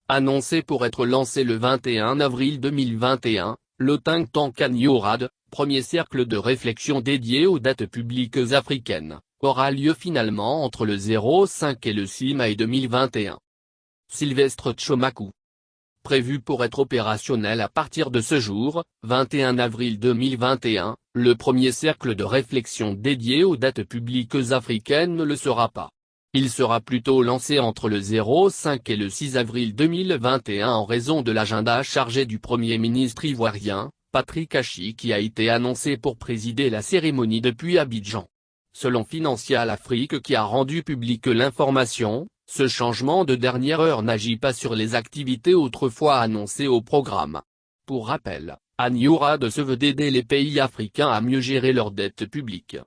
Annoncé pour être lancé le 21 avril 2021, le think tank An-Yorad, premier cercle de réflexion dédié aux dettes publiques africaines, aura lieu finalement entre le 05 et le 6 mai 2021. Sylvestre Tchomakou. Prévu pour être opérationnel à partir de ce jour, 21 avril 2021, le premier cercle de réflexion dédié aux dettes publiques africaines ne le sera pas. Il sera plutôt lancé entre le 05 et le 6 avril 2021 en raison de l'agenda chargé du Premier ministre ivoirien, Patrick Achi, qui a été annoncé pour présider la cérémonie depuis Abidjan. Selon Financial Afrique, qui a rendu publique l'information, ce changement de dernière heure n'agit pas sur les activités autrefois annoncées au programme. Pour rappel, An-Yorad se veut d'aider les pays africains à mieux gérer leurs dettes publiques.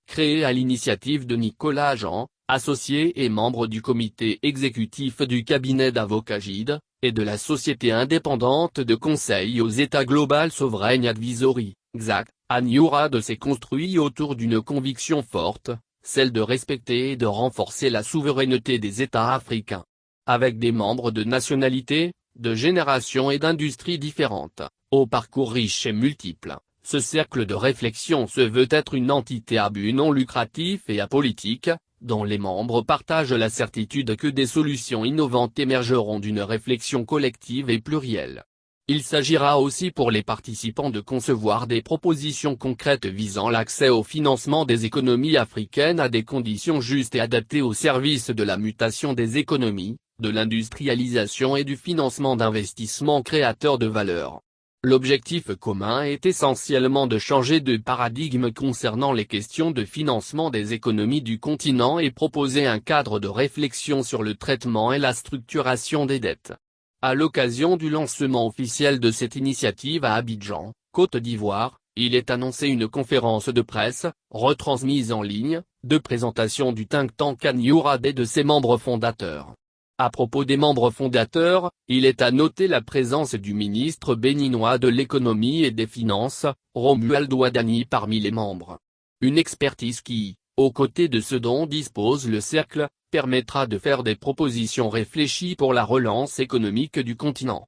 Créé à l'initiative de Nicolas Jean, associé et membre du comité exécutif du cabinet d'avocats GID, et de la société indépendante de conseil aux États Global Sovereign Advisory, GSAC, An-Yorad s'est construit autour d'une conviction forte, celle de respecter et de renforcer la souveraineté des États africains. Avec des membres de nationalités, de générations et d'industries différentes, au parcours riche et multiple, ce cercle de réflexion se veut être une entité à but non lucratif et apolitique, dont les membres partagent la certitude que des solutions innovantes émergeront d'une réflexion collective et plurielle. Il s'agira aussi pour les participants de concevoir des propositions concrètes visant l'accès au financement des économies africaines à des conditions justes et adaptées au service de la mutation des économies, de l'industrialisation et du financement d'investissements créateurs de valeur. L'objectif commun est essentiellement de changer de paradigme concernant les questions de financement des économies du continent et proposer un cadre de réflexion sur le traitement et la structuration des dettes. À l'occasion du lancement officiel de cette initiative à Abidjan, Côte d'Ivoire, il est annoncé une conférence de presse, retransmise en ligne, de présentation du think tank An-Yorad et de ses membres fondateurs. À propos des membres fondateurs, il est à noter la présence du ministre béninois de l'économie et des finances, Romuald Ouadani parmi les membres. Une expertise qui, aux côtés de ce dont dispose le cercle, permettra de faire des propositions réfléchies pour la relance économique du continent.